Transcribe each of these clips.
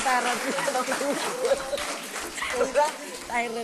antara udah airnya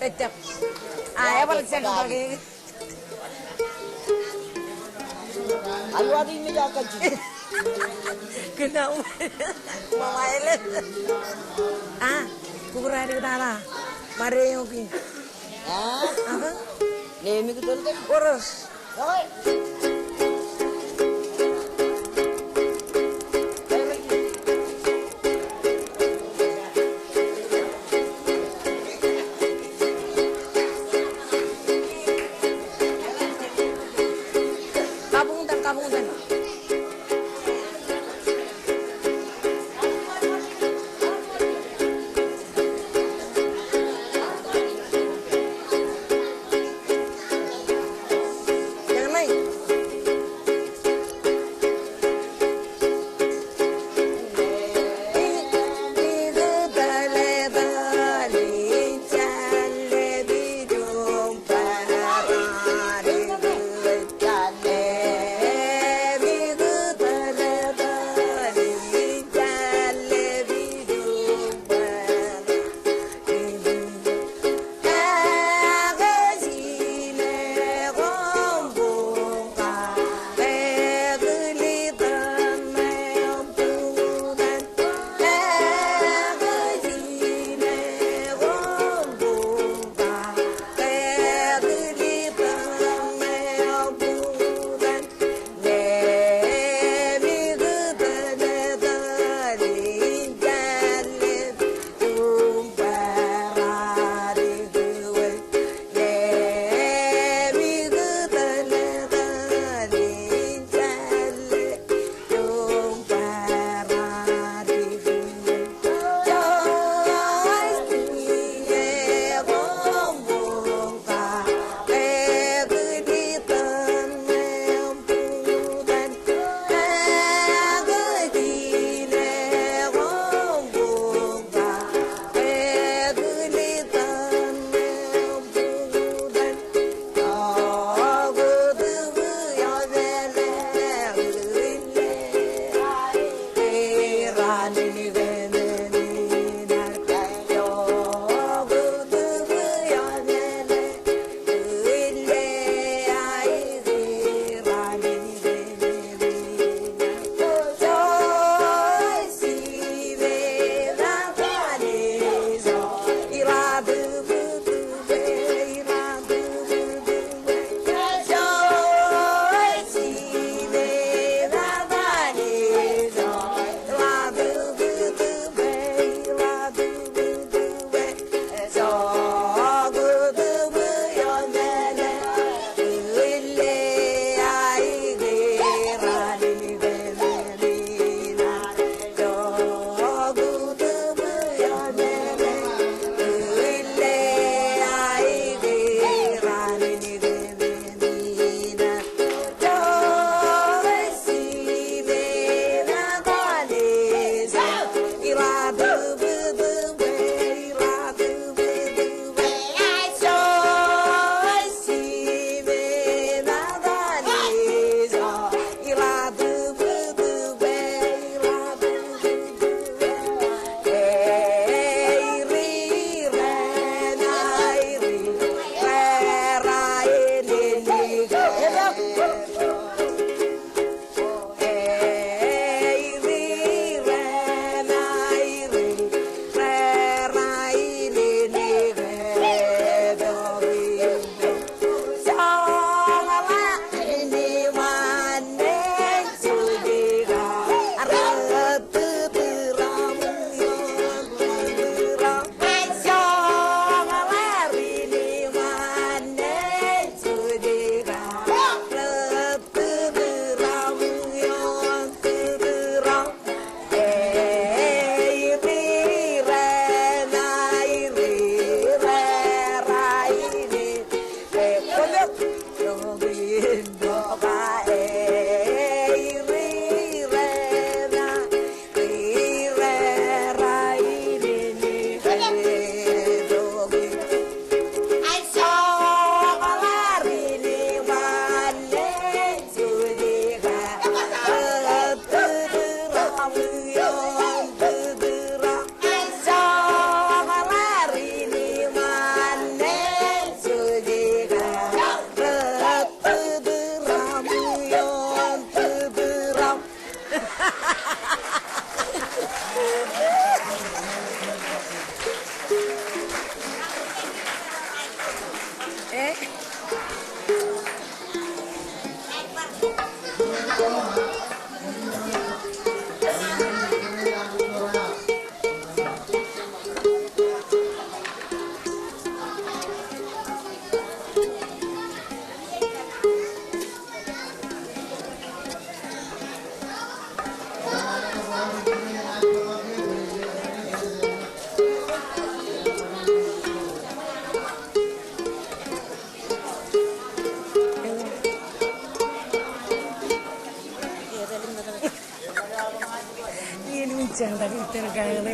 Kecap. Ayah pada siang pagi. Alu hari ini jaga sih. Kenapa? Mama Ellen. Kubur hari utara. Mari yogi. Apa? Nemi betul kan? Urus. Oi. Kabung dan. Jangan main. tadi terkait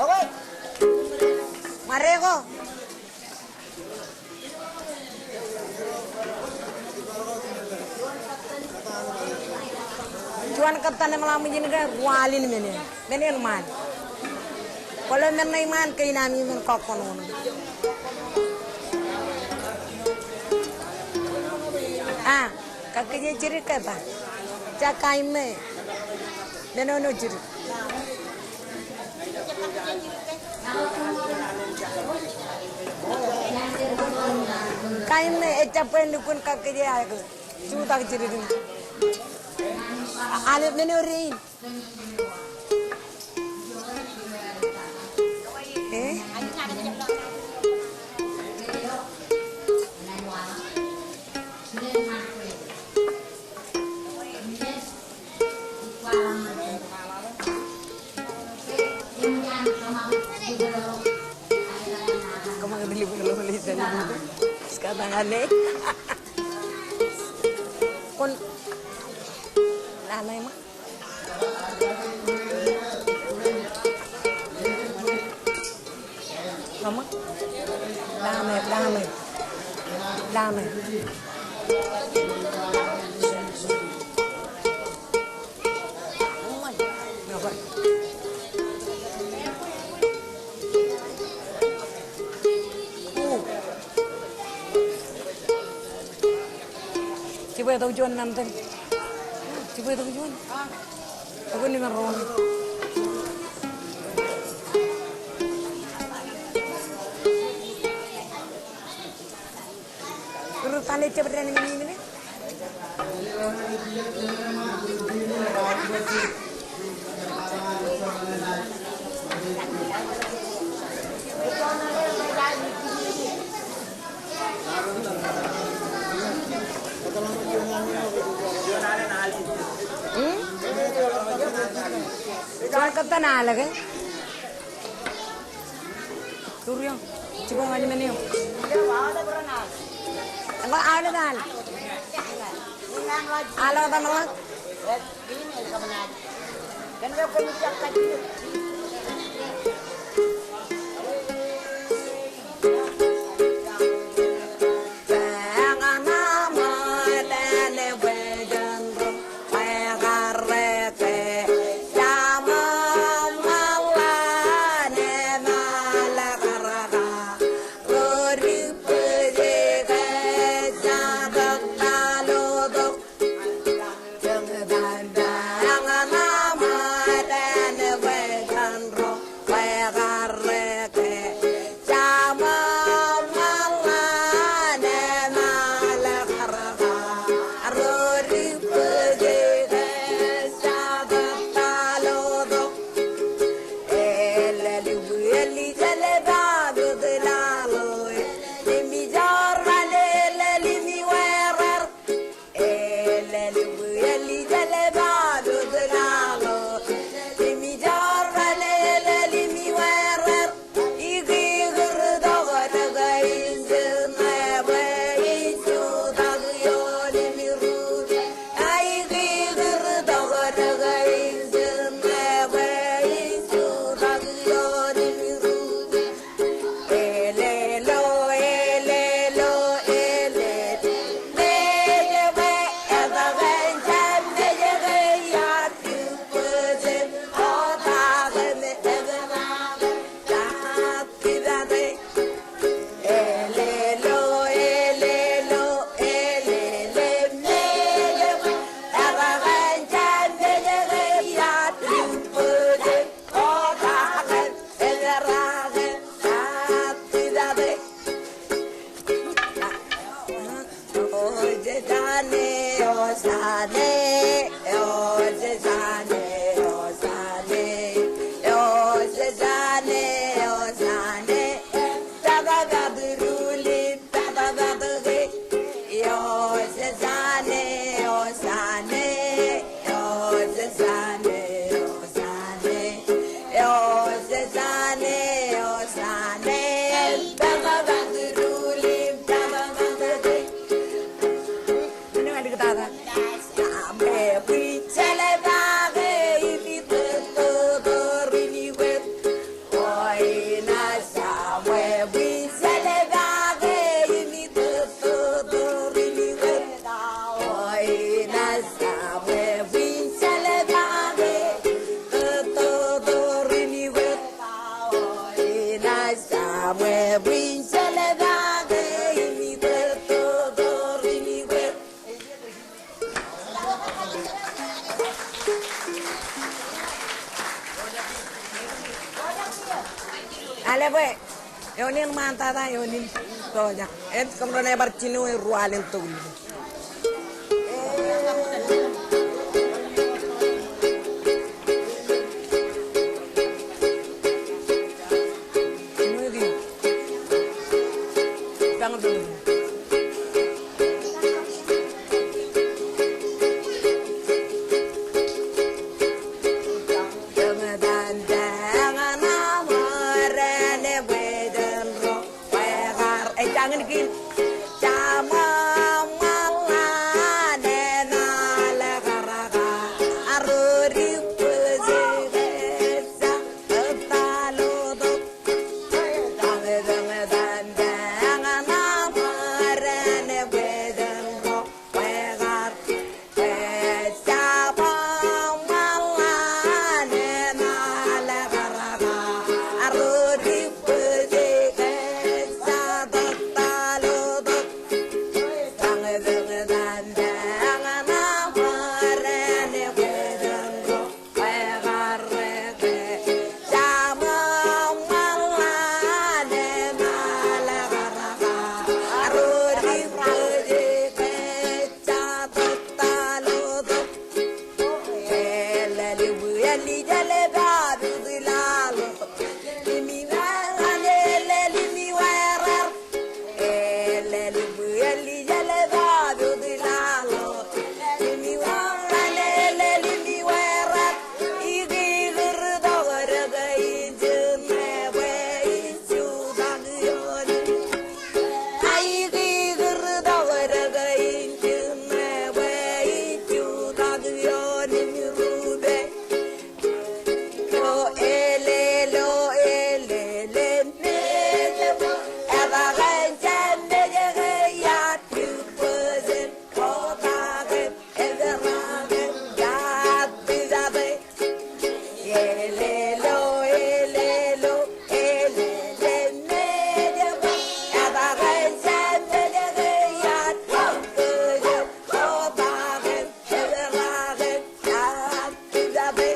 Oke, mari kok. Cuan ketan malam ini kan walin menen man. Kalau menai man kay nami men kokon wono. Ah, kakeknya ciri kata. Cakai me. Nenono ciri. Kain me ecapen dukun kakeknya aku. Cuta ciri dulu. Alif nenorin. Kamu beli dari sekarang aneh. Kon lana emang. Mama, lama. Apa? Coba tujuan nanti. Coba tujuan. Aku dengan Ron. Terus tali cepat dan ini. Jangan kata nala kan? Turun, coba ngaji mana yuk? Enggak ada kan? Ala kata malah? Kan gak perlu cakap gitu. Ale boy, yonin manta ta yonin toja. Kemudian lebar cinu rualin tuh. Jangan bikin sama malane nala karaga aruri pezesa talo do dame dame danda namarane beden ro pegar sama malane buyali jale babu dilalo limi wale limi warar leli buyali jale babu dilalo limi wale limi warar igi gurda waraga injne we inju dagyon igi gurda waraga injne we inju dagyon ni rube lo ele ne eva ganjan de ya tu puzen kota ge everabe ya bizabe elelo ne eva ganjan de ya tu puzen kota ge everabe ya bizabe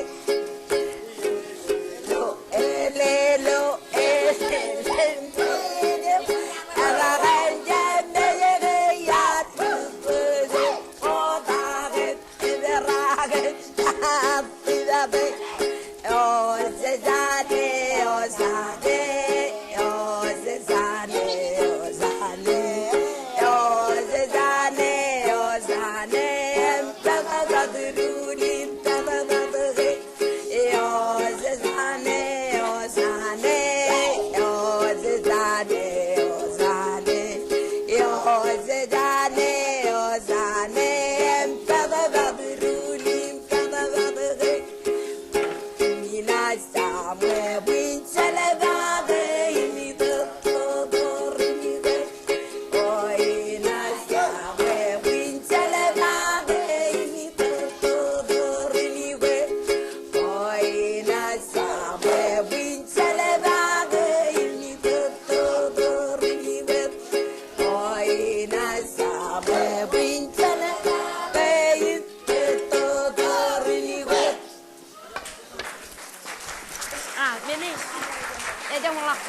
Ini jangan melak.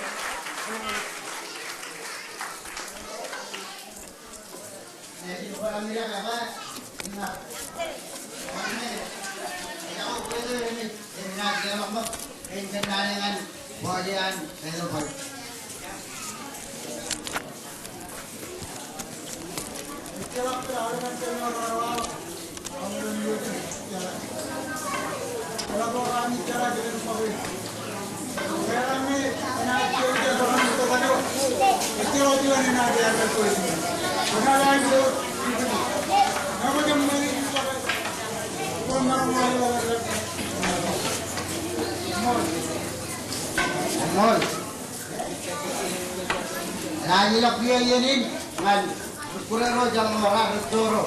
Nagilak dia yenin ngan kurang jalan orang retoro.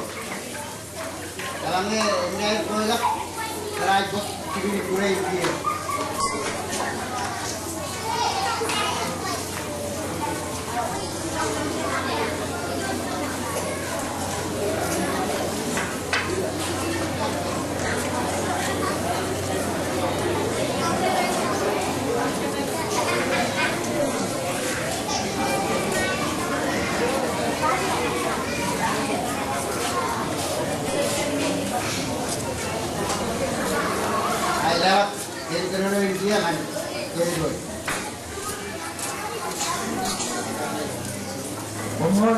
Jalannya ini kolak kerajut kiri kurai dia. Lewat dari kerana dia kan jadi boy. Umur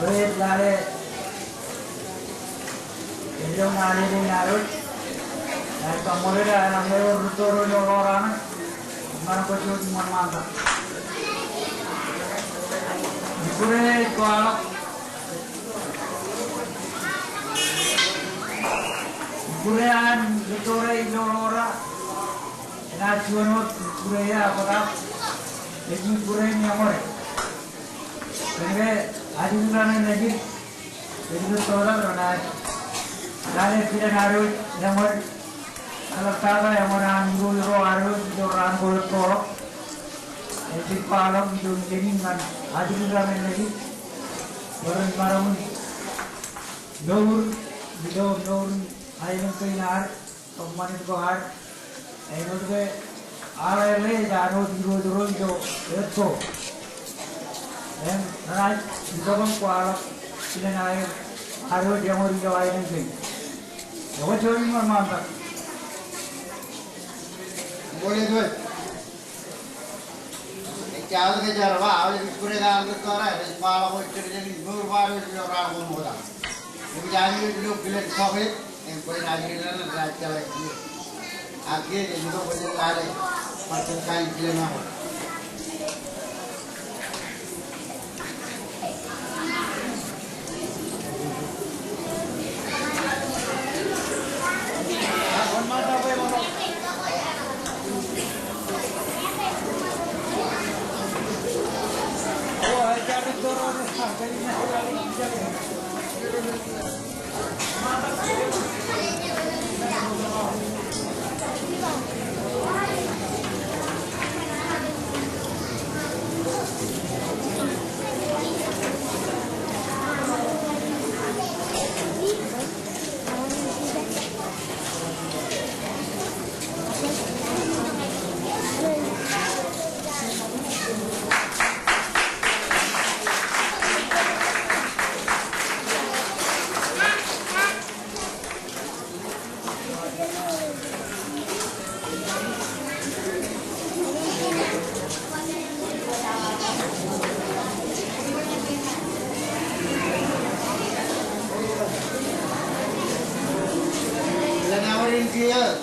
duit lari hidung lari di narut dan kemudian anak lewat turun orang mana kau cuma mantap. Dikurai kualak Kurean Victoria Ignora Nacional Kurea apa ini Kurea ni amore jadi ada bulan lagi jadi tola orang ada tidak harus yang kalau tahu yang orang dulu harus orang boleh tolak jadi palam itu jadi kan ada bulan lagi orang baru dor ayam kainar, pemain itu har, ayam itu ke arah le jauh dulu itu dan naik di dalam kuala tidak naik Harus dia mau digawain nanti. Coba coba mantap. boleh tuh. Kalau kita jarwa, awalnya diskusi dengan kita orang, malah mau cerita ni baru itu orang ngomong dah. Jadi jangan dulu bilang sohib, yang boleh lagi dalam raja lagi. Akhirnya juga boleh lari, macam kain bilang apa.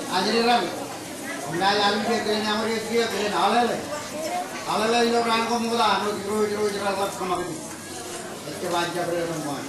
Ajaran, mulai lalu dia kena nama dia kena alal itu orang kamu dah, juru jelas kamu ini, itu wajib berumur.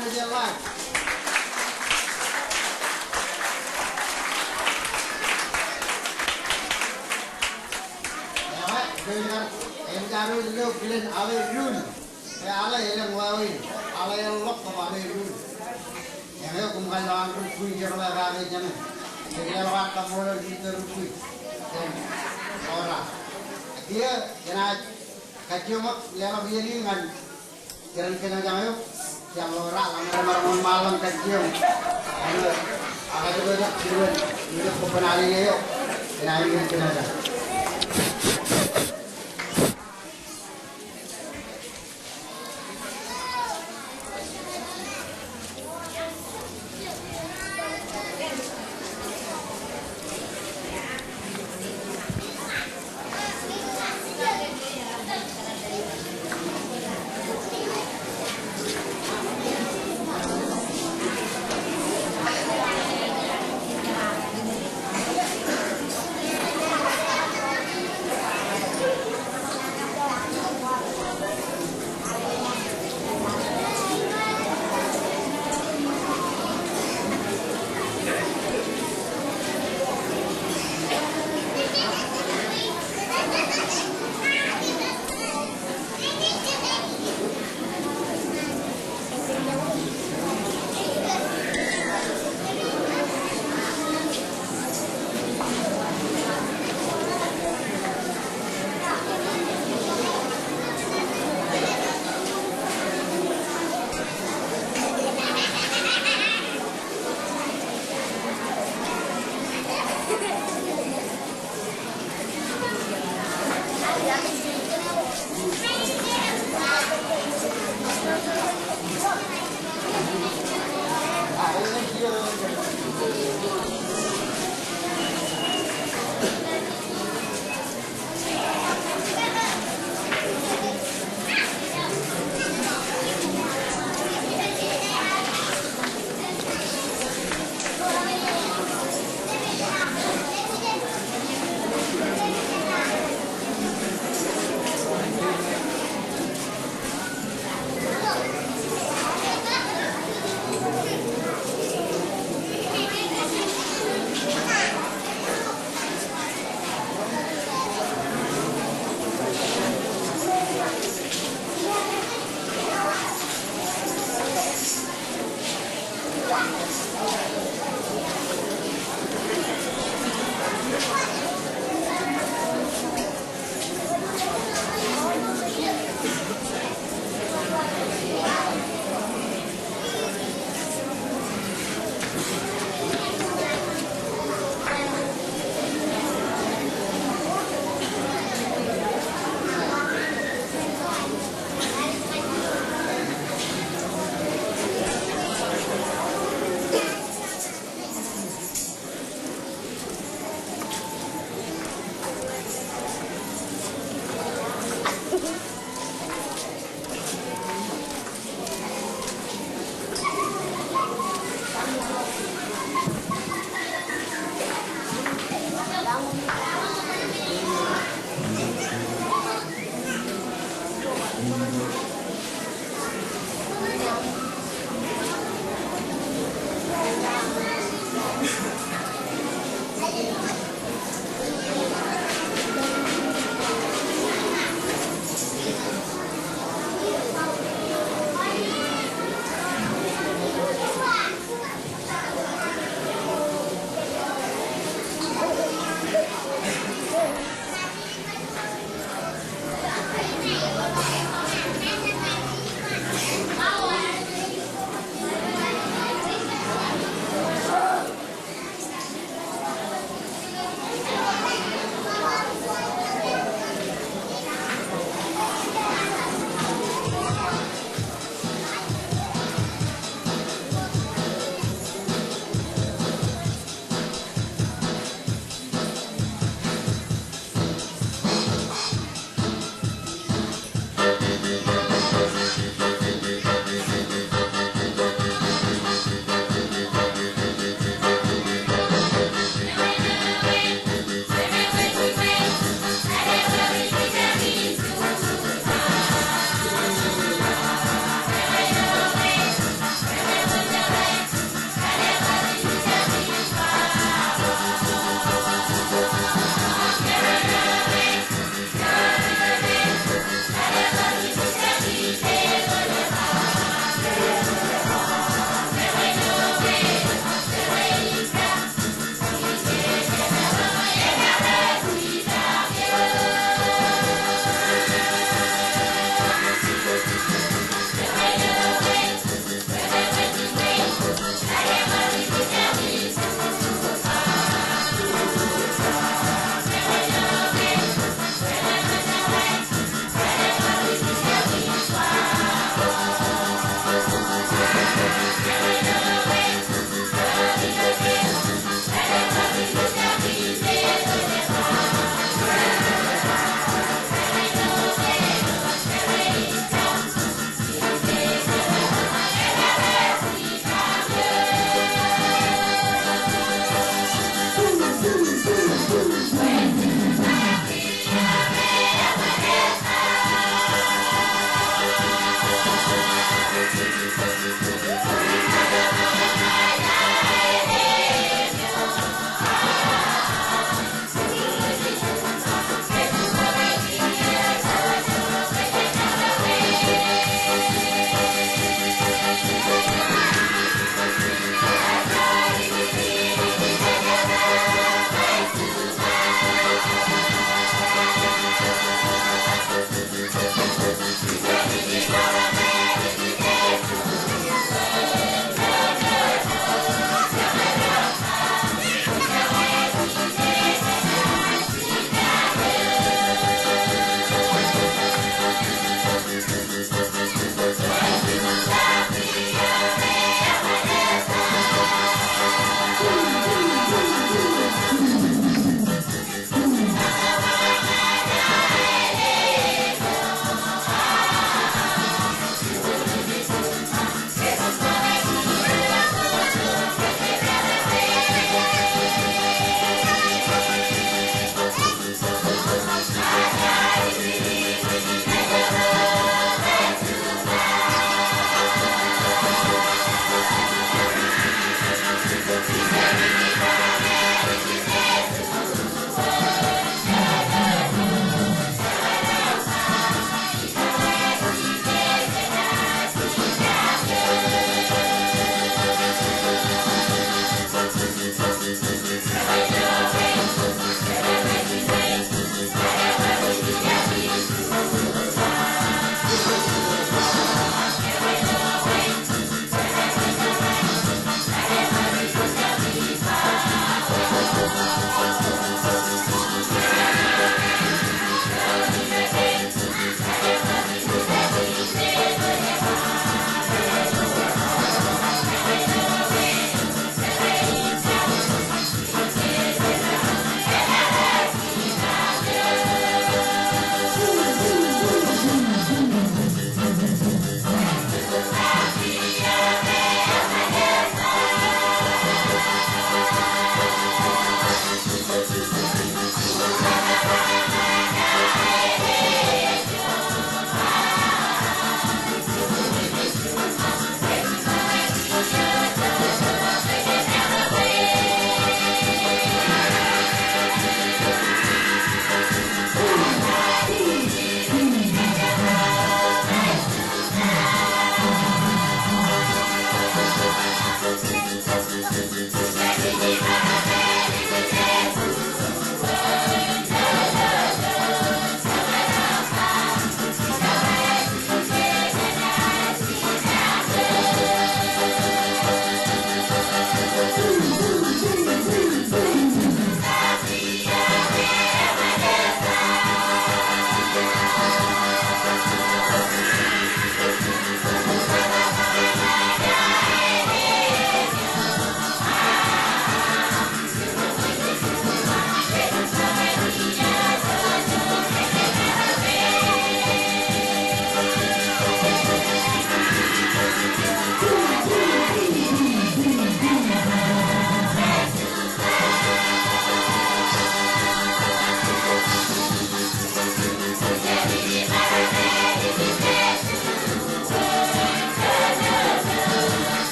mana jalan. Ya, Pak, dengan cari dulu kalian awal dulu. Ya, ala yang wawin, ala yang lok sama awal dulu. Yang itu kumpulan orang rukui jalan lagi jangan. Jadi lewat kamu di rukui. Orang dia kena kacau mak lewat dia ni kan jalan kena jangan yang orang lama malam kacau agak juga hidup kepenali dia yuk kena ini kena dah.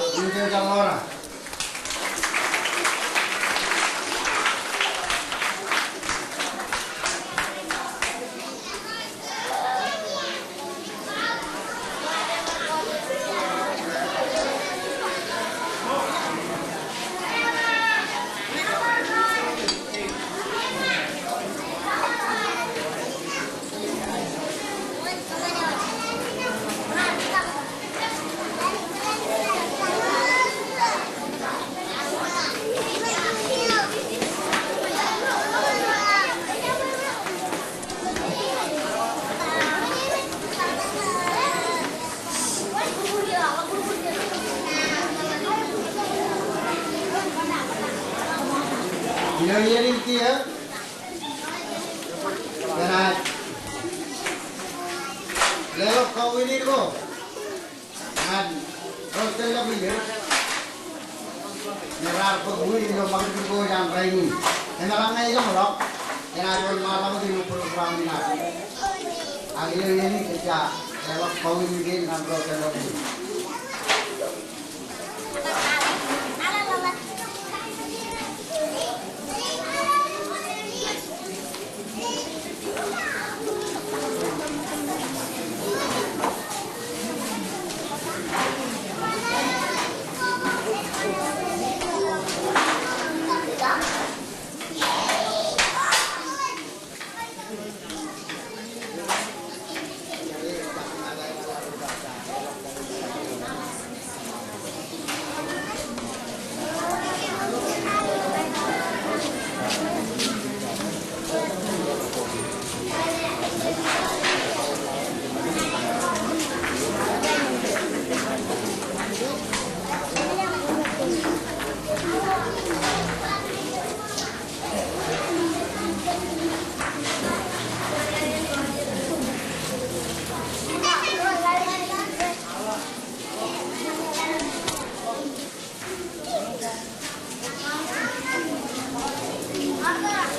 Ini udah orang. Ini dia. Jangan. Lewat kau ini kau. Jangan. Kau telah beli. Nerar pegui di lubang itu yang raini. Enakan aja melok. Enakan malam di program ini. Akhirnya ini kerja. Lewat kau ini dengan kau telah beli.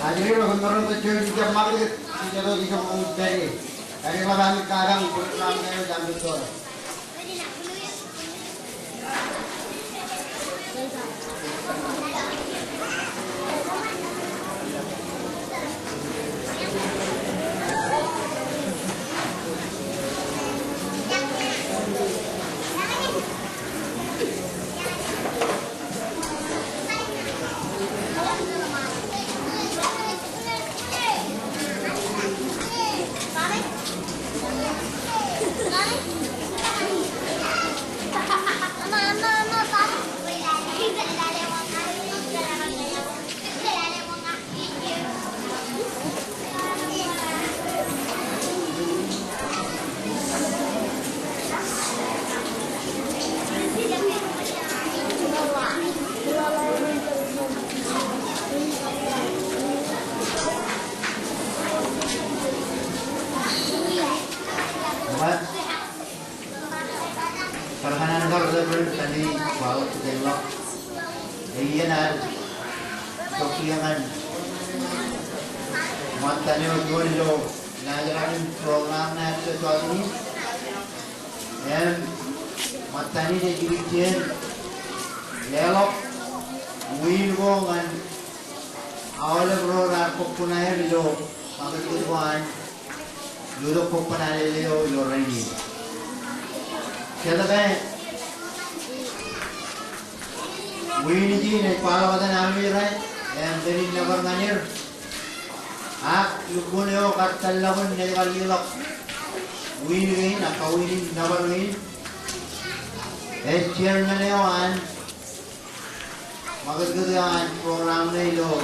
Akhirnya orang tujuh jam maghrib tidak bisa mengutari. Dari malam sekarang program saya jam betul. Perhanan garder tadi bawa tengok. Iyan al tokiangan matanya dulu ngajarin program naik sesuatu ini. Dan matanya dia jadikan lelok wingo kan awal program populer lo maka tujuan dulu populer lo ready. Siapa kan? Wini ji ne pala wadan amir hai, yang dari nabar nganir. Lubun yo katal lawan ne kali lok. Wini nak wini nabar wini. Chair na lewan. Magat gudaan program na ilo.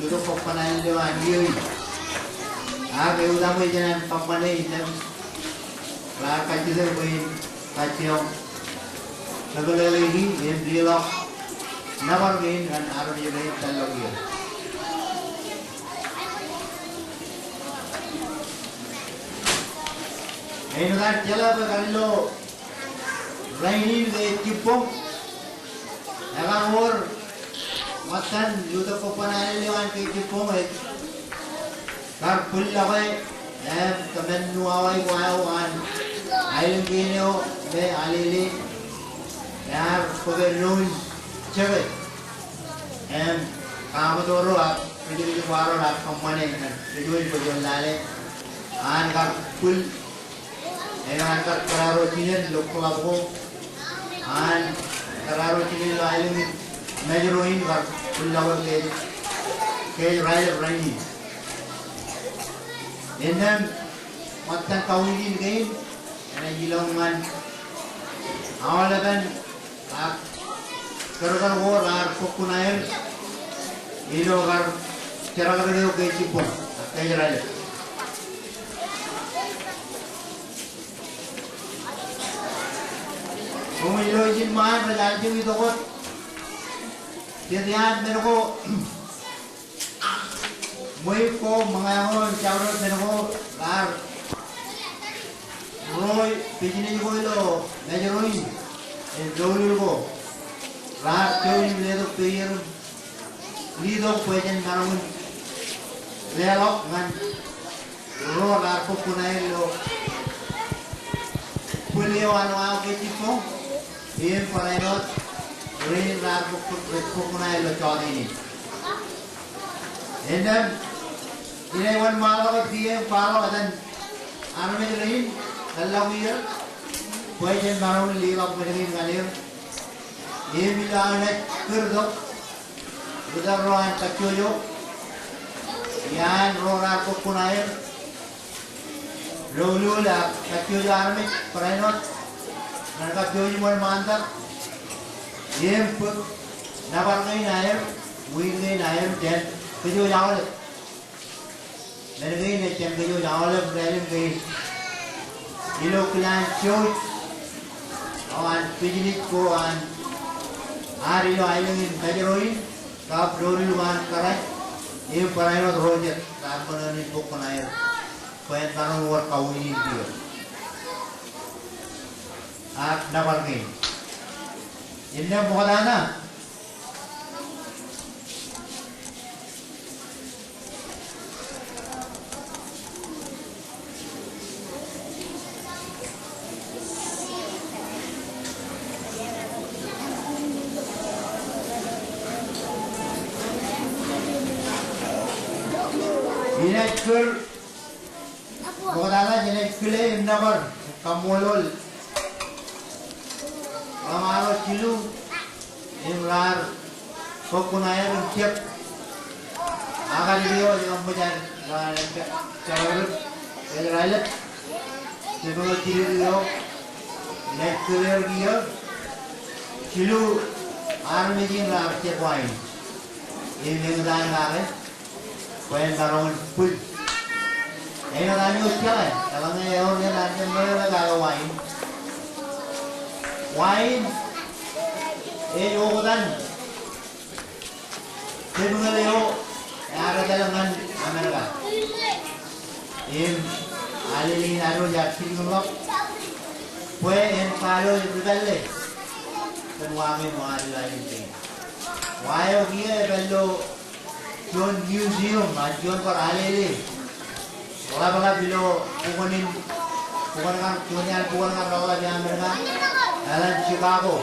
Dulu populer lo andi. Udah jangan papanay dan lah kaji wini. Kacau, nagalalahi yang dilok, nabar main dan arun yang lain terlalu. Ini kan jalan berkali raini de cipong, agar or matan juta kopanan lewan ke cipong karpul lawai, temen nuawai wawan. Alim binyo be alili Yar pagkaroon cewek. Kamu toro lah, kerja baru lah kemana kan? Kerja lale. Angkat pul, angkat keraro cinin lokal aku. Keraro cinin lalu ni mejeroin kan pul lawan ke raya rani. Then makan kau ini kan? Ana jilangan awal kan kerana war kokunair ini orang cara kerja oke cipon kayak aja. Kamu ilojin mah berjalan itu kok. Jadi mereka mau ko mengayon cara mereka lar Roy, pijinih ko ilo, medyo Roy, dulu ko, rat ko yung ledo player, lido pwede naroon, lelok ngan, ro lar ko punay lo, puliyo ano tipo, yun paraynot, rin lar ko punay lo chodi ni. And then, inaiwan malo ko diye paro atan, ano medyo rin? Allah mir, pwede naroon liwag pwedeng ngalir. Imilaan at kurdok, udaruan kacuyo, yan rorar ko punair, lulula kacuyo armit paraynot, nakacuyo mo mantar, put nabarangay nair, wingay nair, jen kacuyo jawal, nalagay na jen kacuyo jawal, bralim kayo. Ilo klan church awan pijnit ko an hari lo ailingin kajeroin kap dori luan karai e parayo rojet tapon ni buk nair pen tanong war kawin dia ak dapat ni inna bohdana Jenekul, bodala jenekule imnabar kamolol, amaro cilu, imrar, kokunaya runcep, agar dia yang benar, cara berjalan, sebelum cilu dia, jenekule dia, cilu army jin rar cepain, ini mendan lagi. Pwede naroon pul. Eh, nadami usiya eh. Talang ngayon yan natin mo yung nagagawain. Wine. Eh, yukutan. Sabi nga layo, nakakatalangan Amerika. Alilin ano, yaksin ngulok. Pwede, palo yung dudal eh. Tanwami mo alilayin tingin. Wayo kia, pero John Museum, John पर आले ले, बड़ा बिलो पुकनिन रवा जहाँ मेरा Elon Chicago,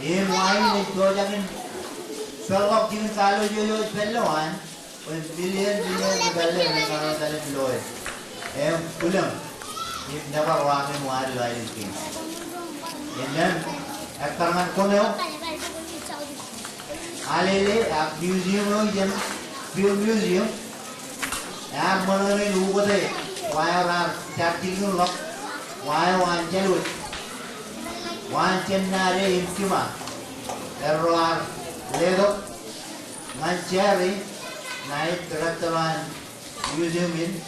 ये वाइन ने दो जगह सर्वक जिन सालों जो पहले वाइन, वो बिलियन पहले बिलो है, ये पुलम, ये नवर वाक़े मुआर लाइन की, ये नन एक्टरमन कौन है? Alele, museum lo jam, film museum. Yang mana ni lupa deh, wire rar, cacing tu lok, wire wancen ut, wancen nare imkima, teror ledok, mancari, naik keretaran museum ini,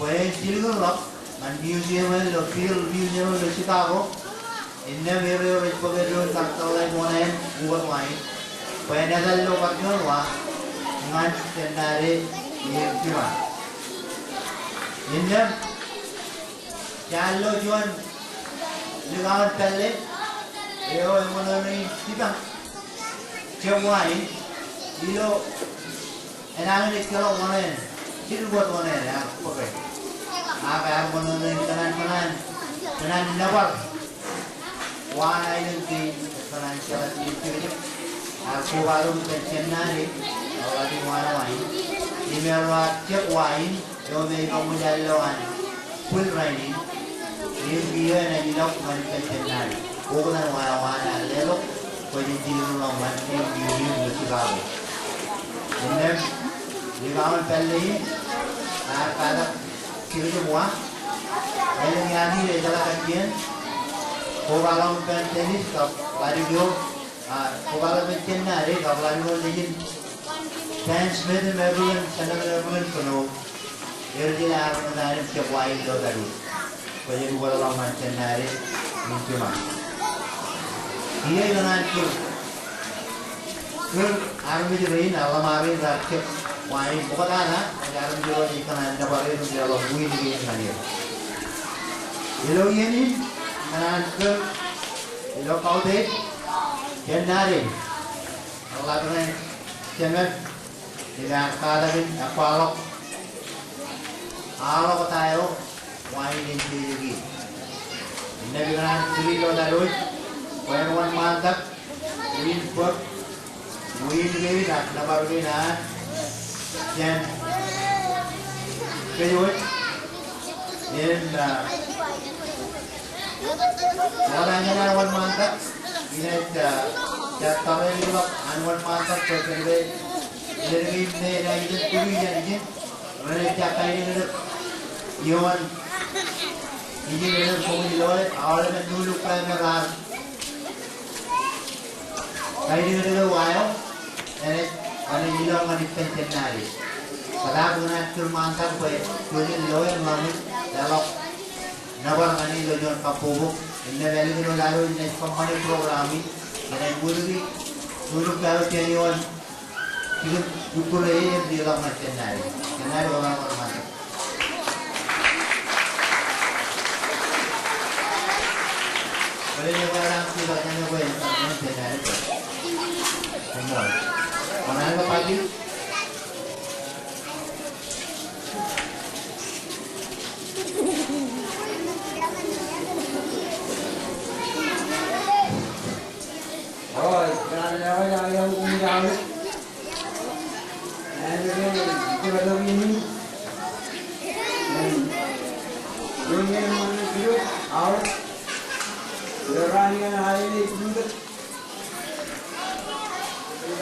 poin cacing tu lok, man museum lo film museum lo Chicago, ini mereka berpikir tentang lain mana buat main. Pwede na lo paggawa ngan tenare yema. Inna jallo juan ligawan pelle eo mononi kita jawai ilo enang ni kalau monen jiru buat monen ya pakai apa mononi kanan nabar wana yung tin financial administrative aku baru pensiunari kalau di wana wain email cek wain yo may pamudalawan full training yung biya na dilok man pensiunari kung na wana lelo pwede dinulong man yung biya mo sigaro then di kawan pelle kada kilo semua ayun yani le dala kajian Kogalam pen tenis kap lari dia, kogalam pen nari kap lari dia lekin fans में मेरुलन चंद्र मेरुलन कनो एर्जिल आर्म दाने चपवाई दो तरी पहले कोगाlam pen nari mungkin mah dia dengan फिर आर्मी जो रही ना लमारी रात वाई बहुत आना आर्मी जो रही करना नबारे तो जब हुई नहीं खानी ये लोग ये नहीं Menanggul, ilo kau deh, jenari, Allah kena jangan tidak kadarin apa alok tayo, wain ini lagi. Ini dengan ciri lo darus, perempuan mantap, win pop, win gini nak nabar gini na, jen, kejut, jen Orangnya awan mantap, ini jatuh lagi loh, awan mantap terkait jadi ini lagi jadi jadi, mereka jatuh ini Iwan, ini dalam komunikasi loh, awalnya dulu kamera, kayak ini ada wire, ini ada hilang ada pencetan nari, kadang guna mantap boleh, jadi loh yang mana dalam Nabar kani lojon kapogo, inna valley kino laro inna company programi, inna guru karo tianiwan, kilo dukure yang dilakukan macam kenari orang macam. Kalau ni orang kita jangan buat macam kenari, semua. Mana yang pagi? yang umumnya kita baru ini yang mana itu awal orang yang hari ini itu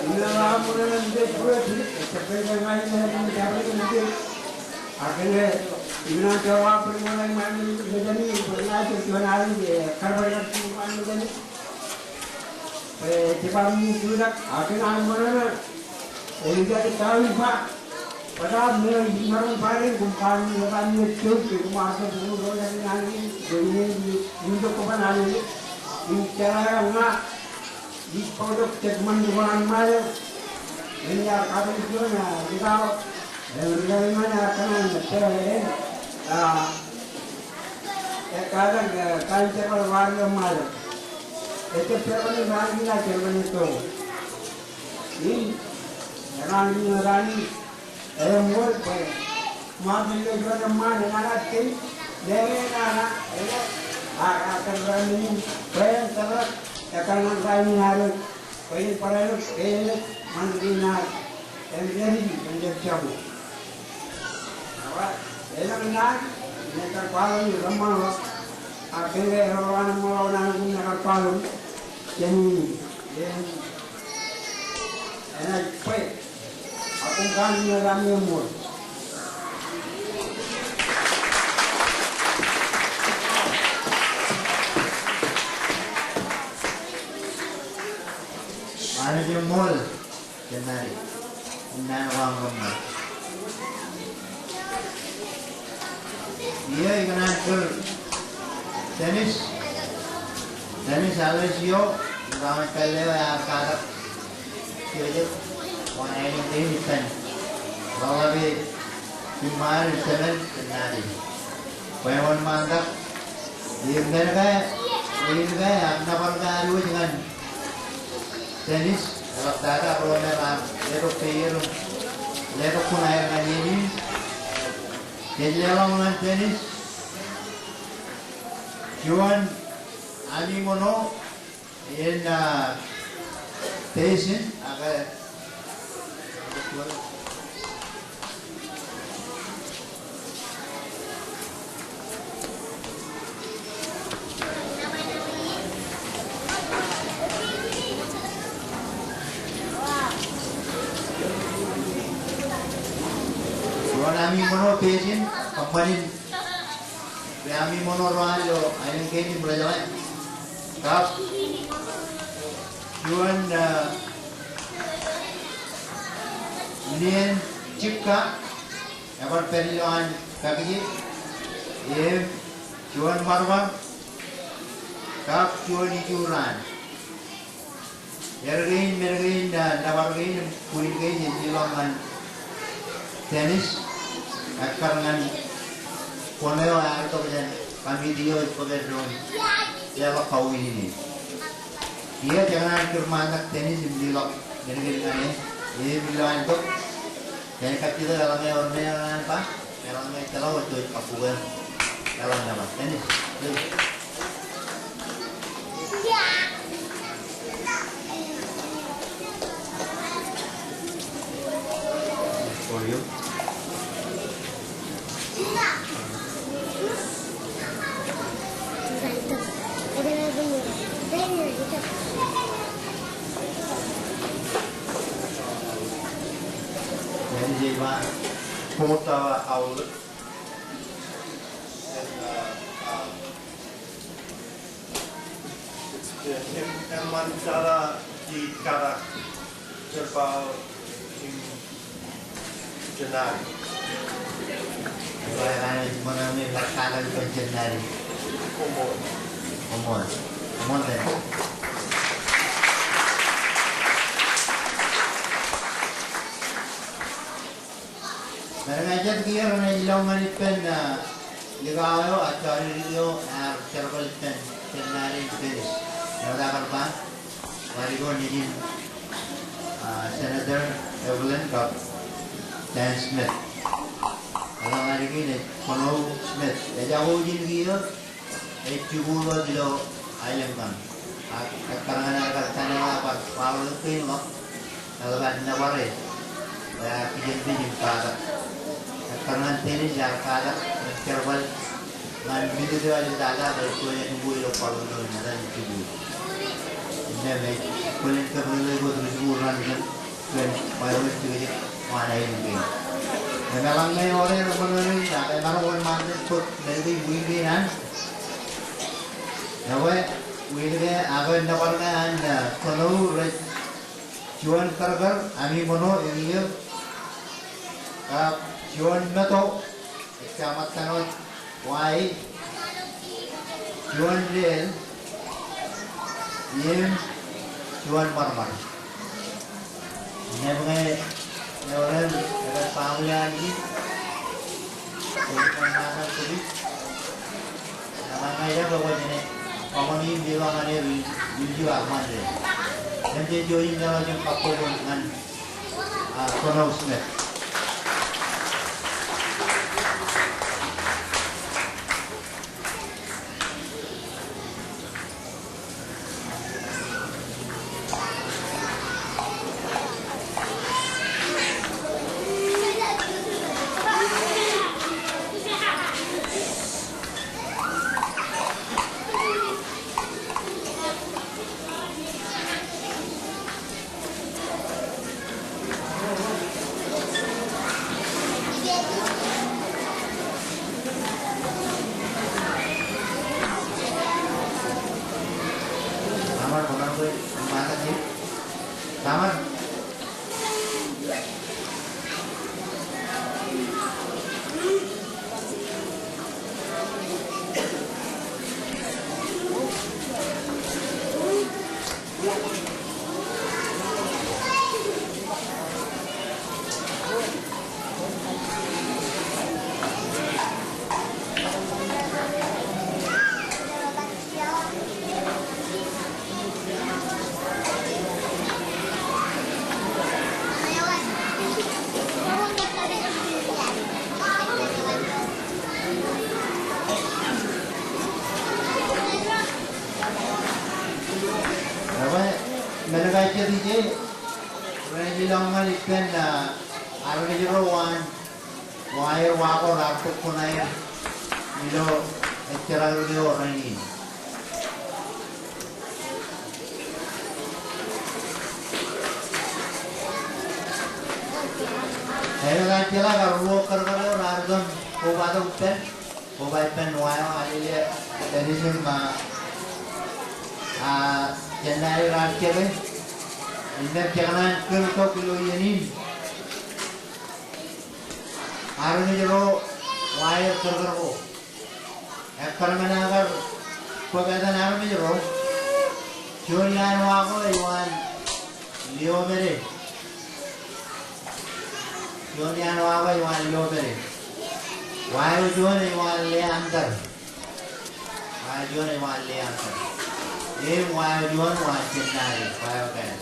ini orang orang itu pura sampai dengan ini siapa itu nanti akhirnya ini jawab permohonan mana itu jadi pernah tujuan hari kerja mana jadi Jepang sudah akhirnya mana ini jadi tahu pak pada malam paling kumpulan lepas itu rumah semua orang yang ini untuk kepada ini cara nak di produk segmen jualan mana ini ya kata itu na kita dari mana kan terus kadang kan cepat warga mana itu siapa lagi lah siapa itu ini rani mul maafin juga mana anak tim dengan anak akan rani bayang terus akan rani harus bayang perlu bayang mandirinar jadi menjadi jamu awak enak nak mereka paling ramah akhirnya orang orang mereka paling jadi enak baik aku kan ramai mul mana dia mul kenari nan wang ramai dia ikan tur tenis Alessio orang pele yang karak kira orang ini tehisan bawa be cuma seven kenari pemain mantap dia mereka yang dapat kali dengan tenis kalau tak ada problem lepas pun air kali ini jadi orang tenis Juan Ami mono in Tesin aga Ami mono Tesin kemarin Ami mono rohalo ayam kini berjalan kap Juan Lien Cipka Ever Perilohan Kaki Juan Marwa Kap Juan Ijuran Yergain Mergain Nawargain Kuligain Jilangan Tenis Akarangan Poneo atau kami dia sebagai drone dia kau ini dia jangan kermanak tenis di lok jadi gini ini bilang itu jadi kaki itu dalamnya orangnya apa dalamnya terlalu itu kapuan dalamnya apa tenis Jadi mah kota awal emang cara di karak serba jenari. Bagaimana mengenai perkara penjenari? Umur deh. Mengajar dia orang yang melipen ligayo atau ligayo terkelipen jenari peris. Ada apa? Marigo nidin Senator Evelyn Cup Dan Smith. Kalau hari ini Kono Smith. Jauh dia cuba dulu ayam kan. Karena ada sana apa kalau itu loh. Kalau ada nawari. Ya pinjam pada. Karena tenis yang ada terbal. Man itu dia ada berkuah yang boleh kalau itu ada cuba. Jadi kulit kerja itu terus bulan kan. Dan baru itu mana ini. Memangnya orang yang menurut saya orang mana pun dari buih kan. Nawe wihde agar nawarkan kono Juan Kargar ami mono ini Juan Meto camat kanot wai Juan Rel Yem Juan Marmar Nemai orang ada panggilan ini orang tadi namanya apa ini Pemani bilang ada video aman deh. Nanti join jalan yang pakai dengan Kono Smith. mereka jadi je, orang bilang kan ikan ada jeroan, wire wakor aku punai, bilo cara dia orang ini. Mereka cila kalau kerja orang Koba pen, koba pen wire aja dari sini mah jenayah rakyat ni, ini jangan kerja kilo ini, hari ni jero wire kerja ko, ekor mana agar pegatan hari ni jero, jualan wago iwan leo mere, jualan wago iwan leo mere. Wire jual iwan le antar, wire jual iwan le antar. Ini wire jual iwan jenayah, wire kan.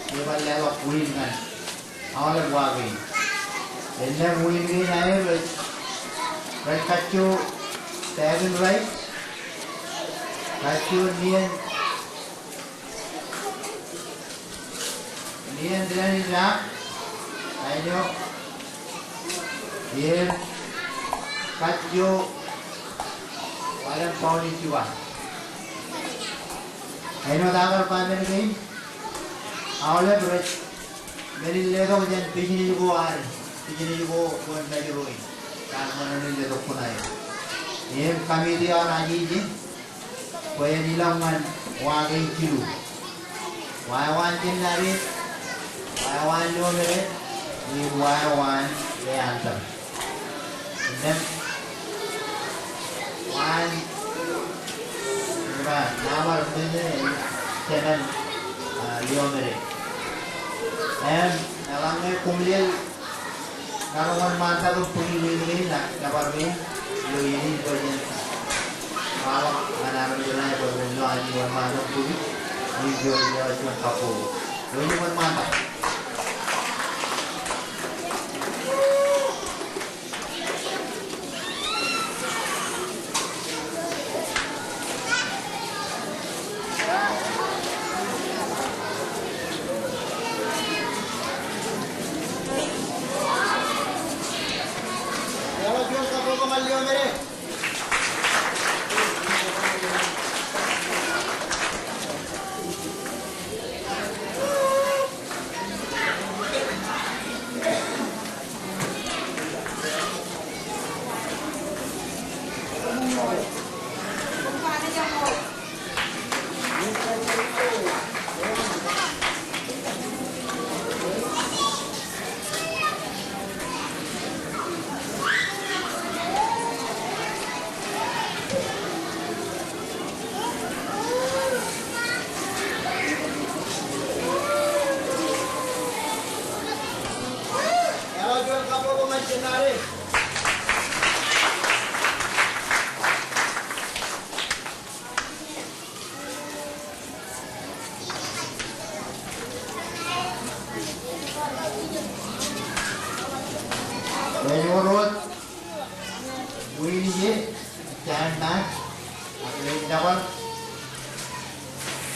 Ini balik apa kuing kan? Awal buagi. Ini kuing ni naik, red kacu, seven right, kacu nian dia ni nak, ayo, dia kacu walang pauni siwa. Ayo dagar panen ni, awalnya berat. Meri lega macam pijini juga buat lagi roi. Kan mana ni lega punai. Ini kami dia orang aji, kaya nilangan wagai kilu. Wawan jenari, wawan lomere, ni wawan le antar. Dan wan nama ini channel lomere. Namanya kumliel kalau manta tu pungili nak dapat ni lo ini bagian kalau anak berjalan bagian lo aji manta pungili ni jual cuma kapur lo ini manta. Menurut Willy jangan aku dapat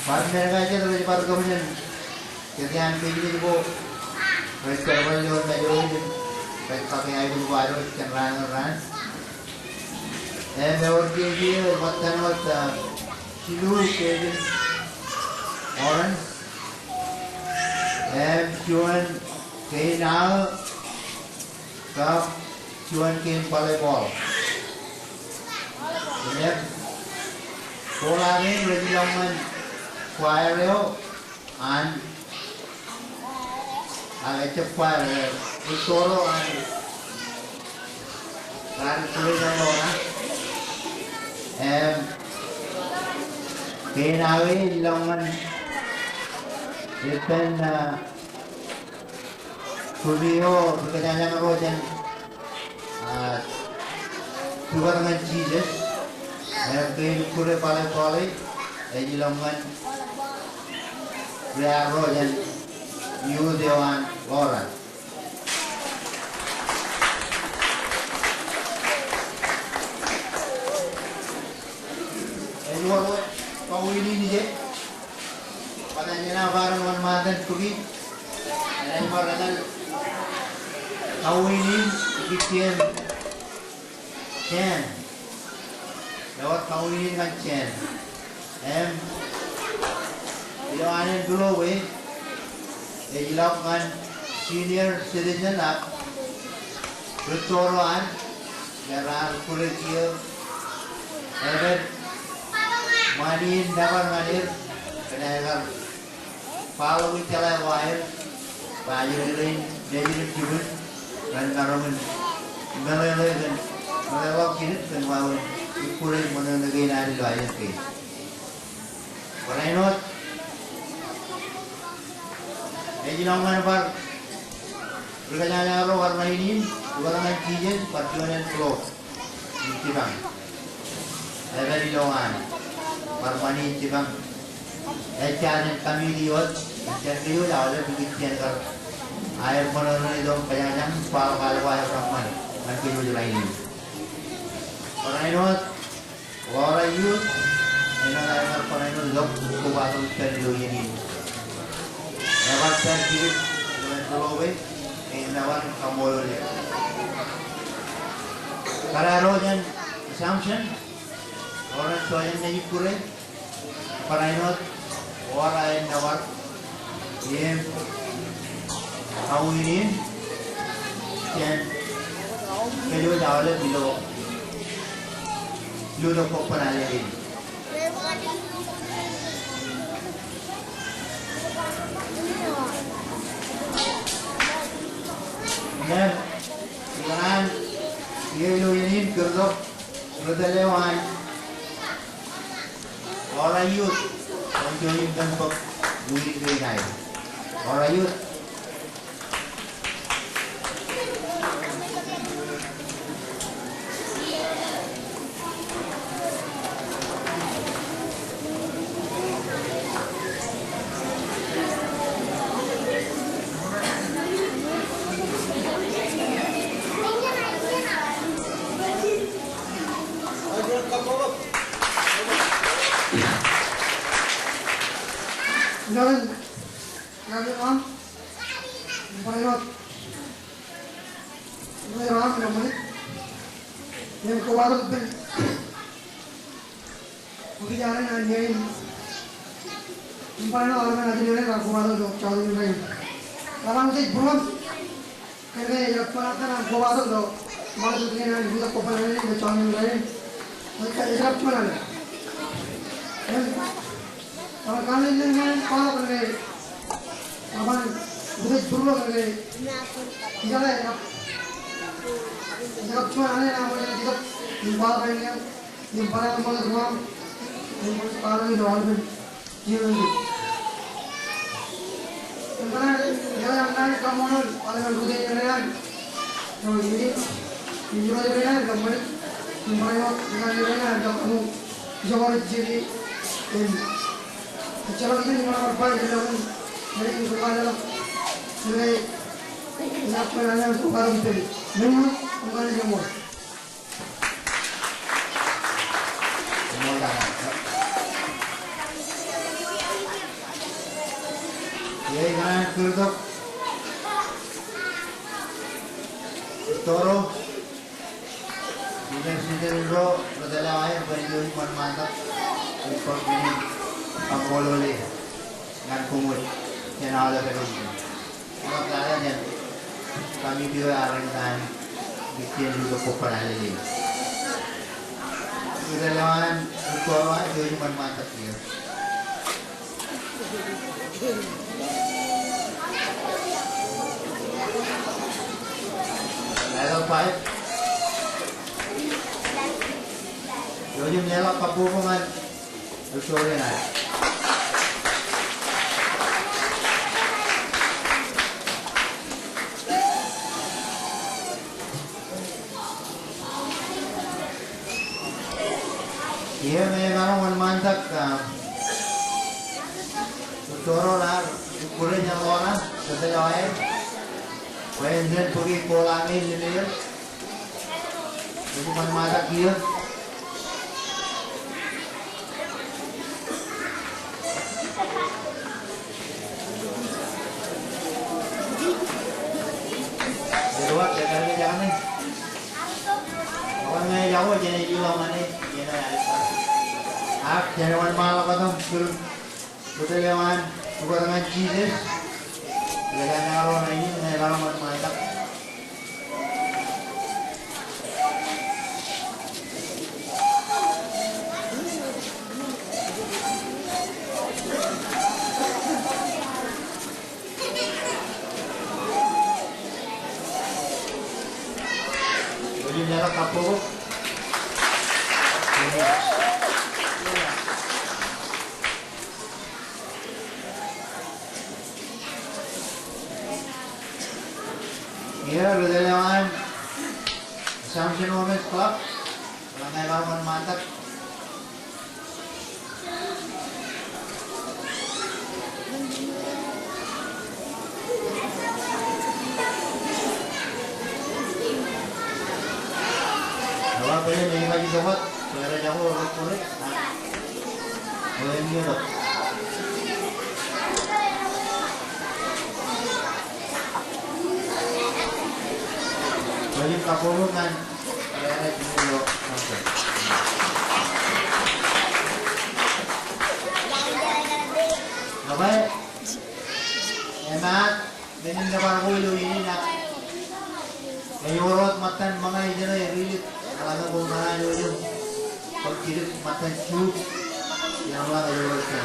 partner aja terus baru kemudian kerjaan begini tu mereka berjual berjual mereka pakai air baru cenderang menurut dia matan mata kilo kejin orang cuan kenal kap cuan ken volleyball. Ini bola ni berjalan kuai leo an agak cepat utoro an kan sulit orang kenawi lawan depan studio kerjanya rojan juga dengan Jesus yang kure pale ini lawan dia rojan new dewan orang ini kau ini je padanya barang man madan kugi. Ay marangal kawinin ikitien chen. Lewat kawinin kan chen. Ilawanin dulu we. Dilakukan senior citizen up. Bertoroan. Garal kulit dia. Evan manin dapat ngalir. Kenaikan follow with the wire. Bajurin jadi cibun dan karumen meleleh melewat kiri dan mau kulit mana lagi nari lain ke. Korenot. Jadi nongan par berkanya lo warna ini warna cijen perjuangan flow di Cibang. Ada di longan parmani Cibang. Ecaran kami lihat, jadi itu ada bikin kan air menurun itu penyayang pal air ramai nanti itu lain. Orang itu orang itu air orang itu lok kubatu dari ini. Lewat dari kiri dengan pulau lewat kamboja. Karena rojan assumption orang tuanya ni kure orang itu orang yang lewat yang tahu ini dan kedua jauh bilo kok pernah ini. Dan dengan bilo ini kerja berdalewan orang youth menjoin dan buli keringai orang youth. Jangan, jangan am, bayar, am namanya, yang keluar itu, mungkin jangan nanyain, bayar orang nanti nanti aku keluar itu cari nanyain, kalau sih belum, kerja ya pernah aku keluar itu, malah itu nanti kita kopan nanti cari nanyain, mereka isap cuma nanti. Kalau kalian dengan kalau kerja, apa, udah dulu kerja, tidak ada, tidak cuma ada namanya tidak jual kayaknya, jual yang mana semua, jual sekarang itu ada, jual itu. Karena yang lain kamu ada yang udah jalan, kalau ini jual jalan kamu, jual dengan jalan kamu jual jadi. Kalau kita di mana berapa jalan dari rumah dalam dari nak perjalanan sekarang itu, memang bukan semua. Semua dah. Ia kan kerja toro, bukan sendiri bro, berjalan air baju mantap, ikut ini. Pangolole dengan kumut yang ada terus. Kalau kalian yang kami juga arahkan bikin juga koparan ini. Sudah lawan berkuah itu cuma mantap dia. Level 5. Jadi menyelak kapupungan bersuara naik. Iya memang mantap kan. Toro lah, kulit yang warna setelah air. Wenjen pergi kolangin ini ya. Itu mantap dia. kami. Orang yang jauh jadi jual mana? Jadi ada. Jangan malam katong turun. Betul lewan. Bukan dengan cheese. Jangan naruh ini, naruh mantap. Jadi nyala kapur. Here, Rudelawan, Assumption Women's Club, Barangay Barman Mantap. Bawa pilih may bagi sobat, pera jauh urut kulit. Boleh ni dok. Bagi kapuru kan, pera dulu. Apa? Emak, dengan dapat bulu ini nak. Mayorot matan mga ijana rilit. Alam ko na yun. Pagkilit matan tube. Yang lang mayorot ka.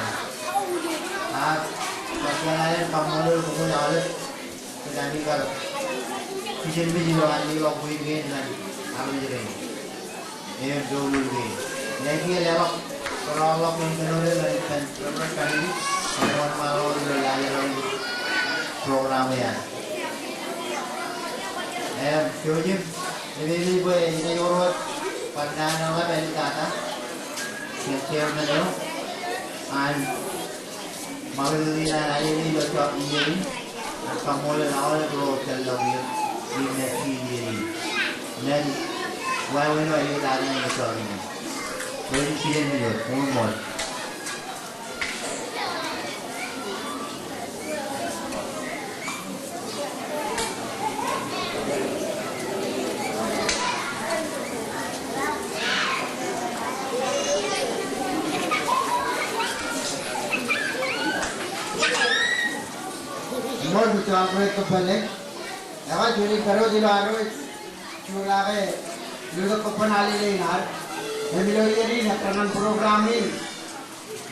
At pagkalayan pamulol ko muna ulit. Kaya ka. Kisin mo sila ang liwag mo yung ganyan. Alam niyo rin. Ngayon, dulul rin. Lagi lewak. Kalau Allah yang menulis dari program kali, teman malu belajar program ya. Jujur, ini boleh ini urut pandangan apa dari kata, yang menelu, malu dia ini betul ini, kamu awal kalau jalan ini mesti ini, dan walaupun itu ada yang betul ini. Jadi pilih dulu, umur. Umur betul aku itu balik. Apa jadi baru di luar itu, cuma ke dulu kepenali dengar. Beliau ini nak programming,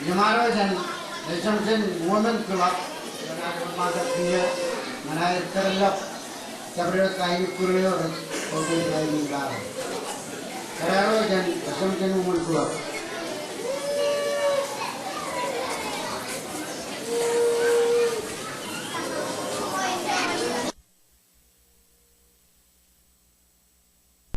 jemaah dan Assumption Women Club, mana dia, mana terlak, seberapa kali kurang, orang kaya ini kan. Kerana dan Assumption Women Club.